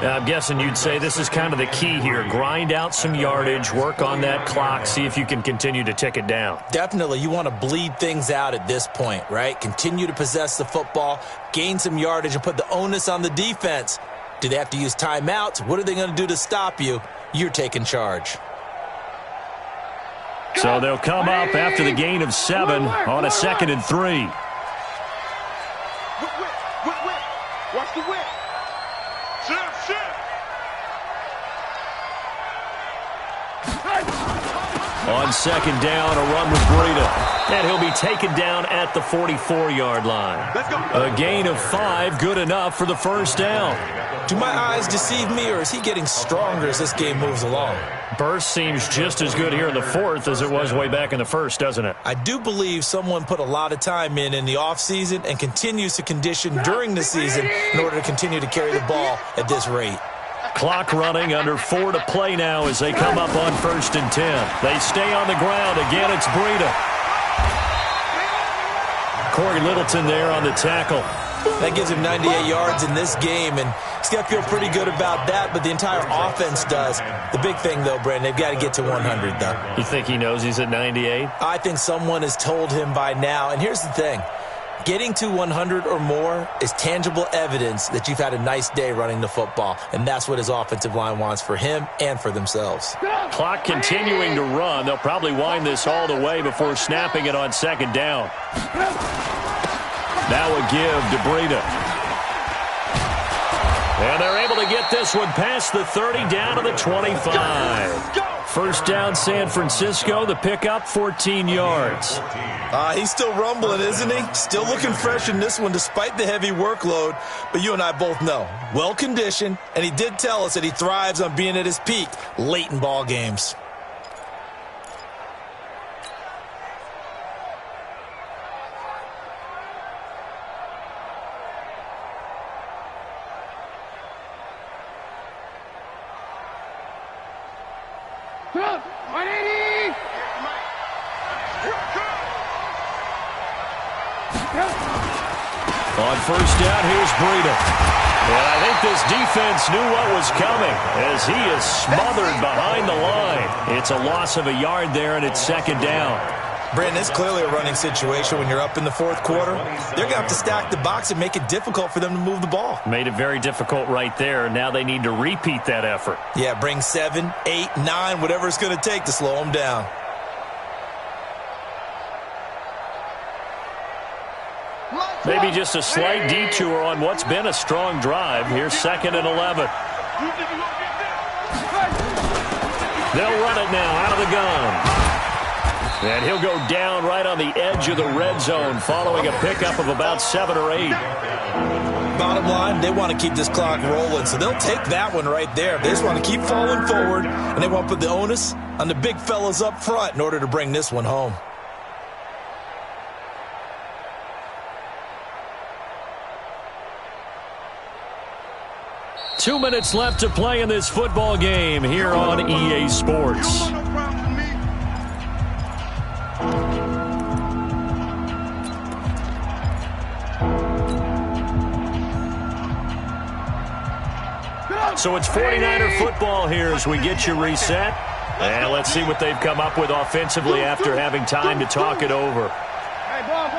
C: Now, I'm guessing you'd say this is kind of the key here. Grind out some yardage, work on that clock, see if you can continue to tick it down.
D: Definitely. You want to bleed things out at this point, right? Continue to possess the football, gain some yardage, and put the onus on the defense. Do they have to use timeouts? What are they going to do to stop you? You're taking charge.
C: So they'll come up after the gain of 7 on a 2nd and 3.
E: Watch the whip.
C: On second down, a run with Breida. And he'll be taken down at the 44-yard line. A gain of 5, good enough for the first down.
D: Do my eyes deceive me, or is he getting stronger as this game moves along?
C: Burst seems just as good here in the fourth as it was way back in the first, doesn't it?
D: I do believe someone put a lot of time in the offseason and continues to condition during the season in order to continue to carry the ball at this rate.
C: Clock running, under 4 to play now as they come up on 1st and 10. They stay on the ground. Again, it's Breida. Corey Littleton there on the tackle.
D: That gives him 98 yards in this game, and he's got to feel pretty good about that, but the entire offense does. The big thing, though, Brandon, they've got to get to 100, though.
C: You think he knows he's at 98?
D: I think someone has told him by now, and here's the thing. Getting to 100 or more is tangible evidence that you've had a nice day running the football, and that's what his offensive line wants for him and for themselves.
C: Clock continuing to run. They'll probably wind this all the way before snapping it on second down. Now a give to Breida. And they're able to get this one past the 30 down to the 25. First down, San Francisco. The pickup, 14 yards.
D: He's still rumbling, isn't he? Still looking fresh in this one despite the heavy workload. But you and I both know, well-conditioned, and he did tell us that he thrives on being at his peak late in ball games.
C: On first down, here's Breida. And I think this defense knew what was coming as he is smothered behind the line. It's a loss of a yard there, and it's second down.
D: Brandon, it's clearly a running situation when you're up in the fourth quarter. They're going to have to stack the box and make it difficult for them to move the ball.
C: Made it very difficult right there. Now they need to repeat that effort.
D: Yeah, bring 7, 8, 9, whatever it's going to take to slow them down.
C: Maybe just a slight detour on what's been a strong drive. Here's 2nd and 11. They'll run it now out of the gun. And he'll go down right on the edge of the red zone following a pickup of about 7 or 8.
D: Bottom line, they want to keep this clock rolling, so they'll take that one right there. They just want to keep falling forward, and they want to put the onus on the big fellas up front in order to bring this one home.
C: Two minutes left to play in this football game here on EA Sports. So it's 49er football here as we get you reset. And let's see what they've come up with offensively after having time to talk it over.
E: Hey, ball.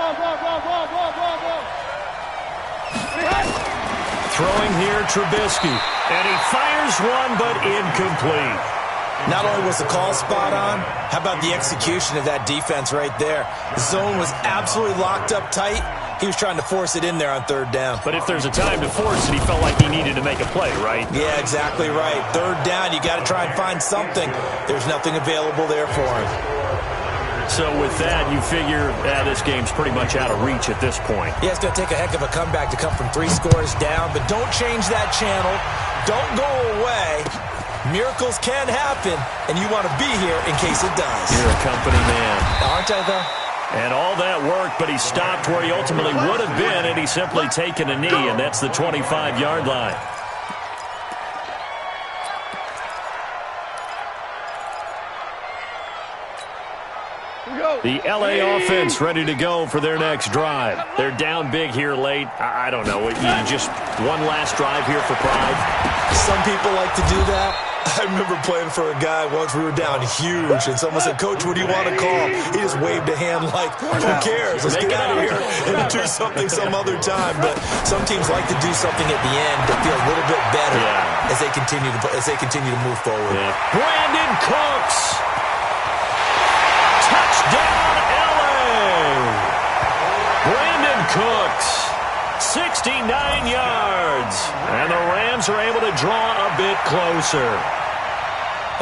C: Throwing here, Trubisky. And he fires one, but incomplete.
D: Not only was the call spot on, how about the execution of that defense right there? The zone was absolutely locked up tight. He was trying to force it in there on third down.
C: But if there's a time to force it, he felt like he needed to make a play, right?
D: Yeah, exactly right. Third down, you got to try and find something. There's nothing available there for him.
C: So with that, you figure this game's pretty much out of reach at this point.
D: Yeah, it's going to take a heck of a comeback to come from 3 scores down, but don't change that channel. Don't go away. Miracles can happen, and you want to be here in case it does.
C: You're a company man.
D: Aren't I, though?
C: And all that work, but he stopped where he ultimately would have been, and he's simply taken a knee, and that's the 25-yard line. The L.A. offense ready to go for their next drive. They're down big here late. I don't know. Just one last drive here for pride.
D: Some people like to do that. I remember playing for a guy once. We were down huge, and someone said, "Coach, what do you want to call?" He just waved a hand like, "Who cares? Let's get out of here and do something some other time." But some teams like to do something at the end to feel a little bit better as they continue to move forward.
C: Yeah. Brandon Cooks. Touchdown, L.A. Brandon Cooks, 69 yards. And the Rams are able to draw a bit closer.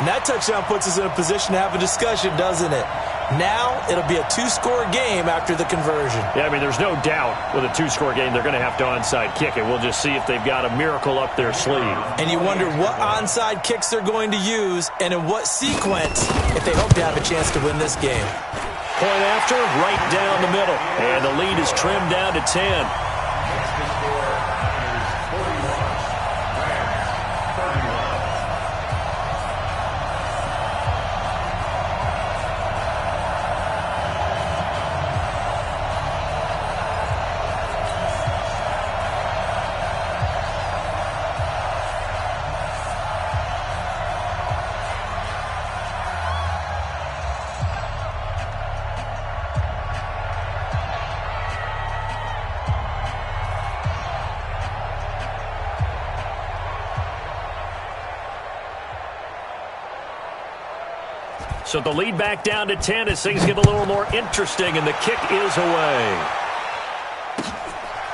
D: And that touchdown puts us in a position to have a discussion, doesn't it? Now it'll be a two-score game after the conversion.
C: Yeah, I mean, there's no doubt with a two-score game they're going to have to onside kick it. We'll just see if they've got a miracle up their sleeve.
D: And you wonder what onside kicks they're going to use and in what sequence if they hope to have a chance to win this game.
C: Point after, right down the middle. And the lead is trimmed down to 10. So the lead back down to 10 as things get a little more interesting, and the kick is away.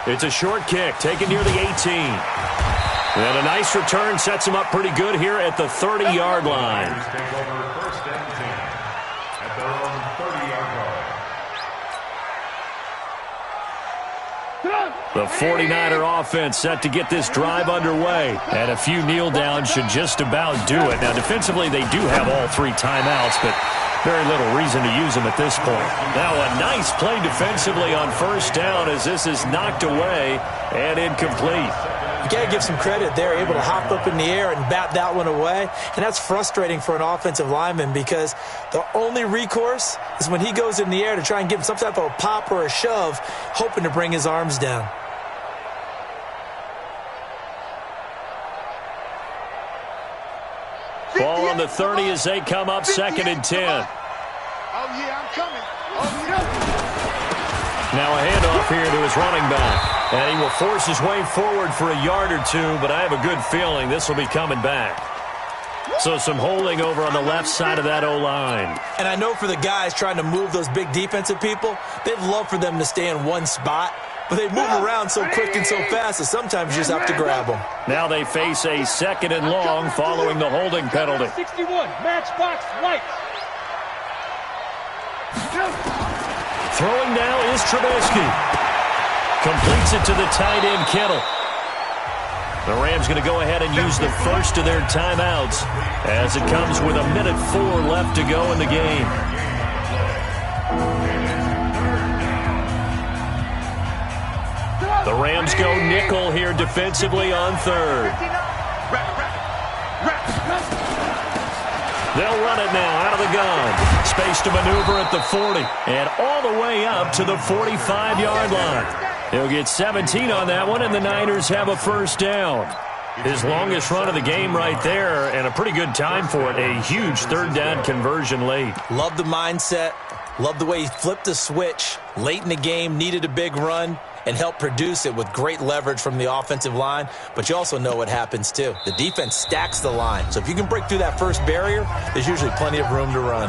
C: It's a short kick taken near the 18. And a nice return sets him up pretty good here at the 30-yard line. The 49er offense set to get this drive underway. And a few kneel downs should just about do it. Now, defensively, they do have all three timeouts, but very little reason to use them at this point. Now, a nice play defensively on first down as this is knocked away and incomplete.
D: You got to give some credit. They're able to hop up in the air and bat that one away. And that's frustrating for an offensive lineman because the only recourse is when he goes in the air to try and give him some type of a pop or a shove, hoping to bring his arms down.
C: Ball on the 30 as they come up 2nd and 10.
E: Oh, yeah, I'm coming. Oh, yeah.
C: Now a handoff here to his running back. And he will force his way forward for a yard or two, but I have a good feeling this will be coming back. So some holding over on the left side of that O-line.
D: And I know for the guys trying to move those big defensive people, they'd love for them to stay in one spot. But they move around so quick and so fast that sometimes you just have to grab them.
C: Now they face a 2nd and long following the holding penalty.
G: 61, matchbox light.
C: Throwing now is Trubisky. Completes it to the tight end, Kittle. The Rams going to go ahead and use the first of their timeouts as it comes with 1:04 left to go in the game. The Rams go nickel here defensively on 3rd. They'll run it now out of the gun. Space to maneuver at the 40 and all the way up to the 45-yard line. He'll get 17 on that one, and the Niners have a first down. His longest run of the game right there, and a pretty good time for it. A huge 3rd down conversion late.
D: Love the mindset. Love the way he flipped the switch. Late in the game, needed a big run, and helped produce it with great leverage from the offensive line. But you also know what happens, too. The defense stacks the line. So if you can break through that first barrier, there's usually plenty of room to run.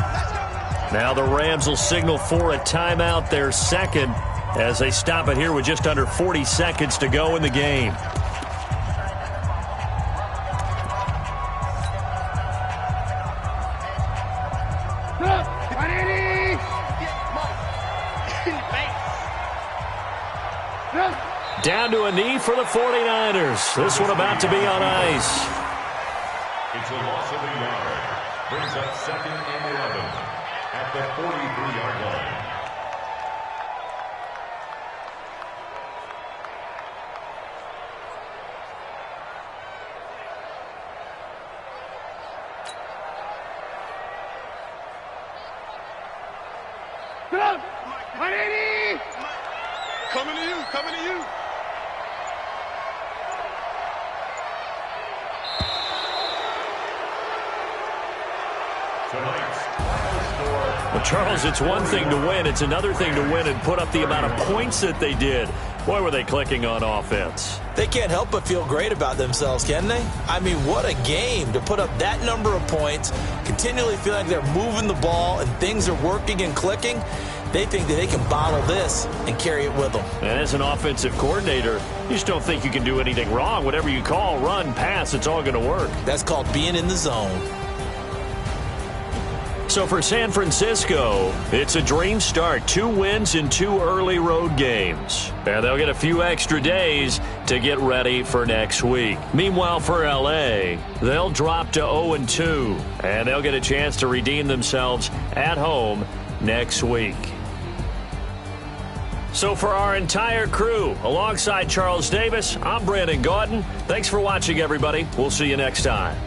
C: Now the Rams will signal for a timeout, their 2nd, as they stop it here with just under 40 seconds to go in the game. Down to a knee for the 49ers. This one about to be on ice.
F: It's a loss of a yard. Brings up 2nd and 11 at the 43-yard line.
E: Coming to you, coming to you.
C: Well, Charles, it's one thing to win. It's another thing to win and put up the amount of points that they did. Boy, were they clicking on offense.
D: They can't help but feel great about themselves, can they? I mean, what a game to put up that number of points, continually feel like they're moving the ball and things are working and clicking. They think that they can bottle this and carry it with them.
C: And as an offensive coordinator, you just don't think you can do anything wrong. Whatever you call, run, pass, it's all going to work.
D: That's called being in the zone.
C: So for San Francisco, it's a dream start. 2 wins in 2 early road games. And they'll get a few extra days to get ready for next week. Meanwhile, for L.A., they'll drop to 0-2, and they'll get a chance to redeem themselves at home next week. So for our entire crew, alongside Charles Davis, I'm Brandon Gaudin. Thanks for watching, everybody. We'll see you next time.